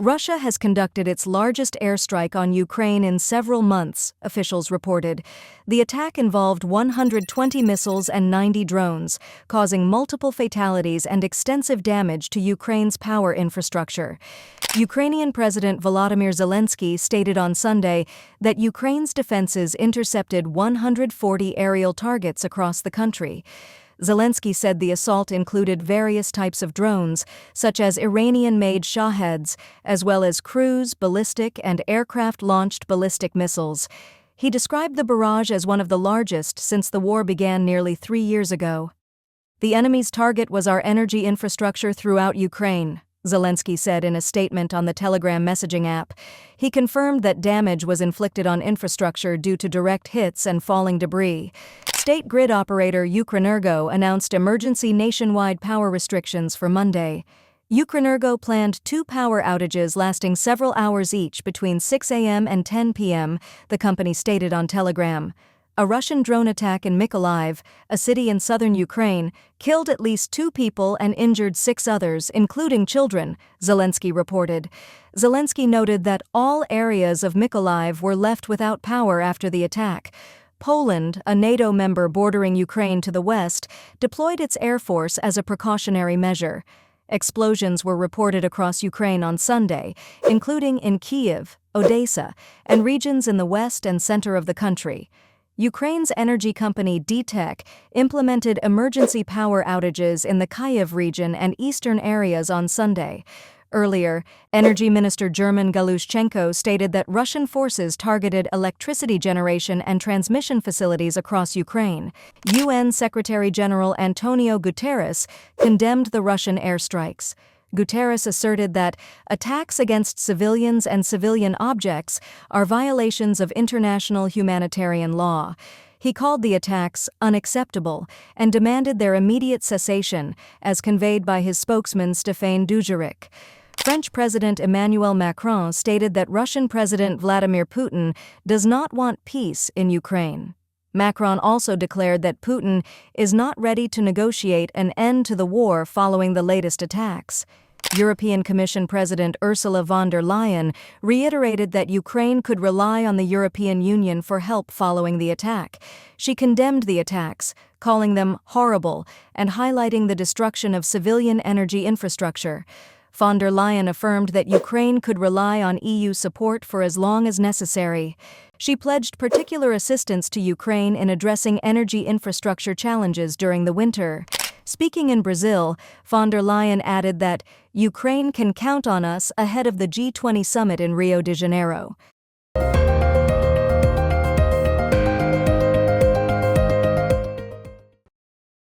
Russia has conducted its largest airstrike on Ukraine in several months, officials reported. The attack involved 120 missiles and 90 drones, causing multiple fatalities and extensive damage to Ukraine's power infrastructure. Ukrainian President Volodymyr Zelensky stated on Sunday that Ukraine's defenses intercepted 140 aerial targets across the country. Zelensky said the assault included various types of drones, such as Iranian-made Shaheds, as well as cruise, ballistic, and aircraft-launched ballistic missiles. He described the barrage as one of the largest since the war began nearly 3 years ago. The enemy's target was our energy infrastructure throughout Ukraine, Zelensky said in a statement on the Telegram messaging app. He confirmed that damage was inflicted on infrastructure due to direct hits and falling debris. State grid operator Ukrenergo announced emergency nationwide power restrictions for Monday. Ukrenergo planned 2 power outages lasting several hours each between 6 a.m. and 10 p.m., the company stated on Telegram. A Russian drone attack in Mykolaiv, a city in southern Ukraine, killed at least 2 people and injured 6 others, including children, Zelensky reported. Zelensky noted that all areas of Mykolaiv were left without power after the attack. Poland, a NATO member bordering Ukraine to the west, deployed its air force as a precautionary measure. Explosions were reported across Ukraine on Sunday, including in Kyiv, Odessa, and regions in the west and center of the country. Ukraine's energy company DTEK implemented emergency power outages in the Kyiv region and eastern areas on Sunday. Earlier, Energy Minister German Galushchenko stated that Russian forces targeted electricity generation and transmission facilities across Ukraine. UN Secretary-General Antonio Guterres condemned the Russian airstrikes. Guterres asserted that attacks against civilians and civilian objects are violations of international humanitarian law. He called the attacks unacceptable and demanded their immediate cessation, as conveyed by his spokesman Stéphane Dujarric. French President Emmanuel Macron stated that Russian President Vladimir Putin does not want peace in Ukraine. Macron also declared that Putin is not ready to negotiate an end to the war following the latest attacks. European Commission President Ursula von der Leyen reiterated that Ukraine could rely on the European Union for help following the attack. She condemned the attacks, calling them horrible and highlighting the destruction of civilian energy infrastructure. Von der Leyen affirmed that Ukraine could rely on EU support for as long as necessary. She pledged particular assistance to Ukraine in addressing energy infrastructure challenges during the winter. Speaking in Brazil, von der Leyen added that Ukraine can count on us ahead of the G20 summit in Rio de Janeiro.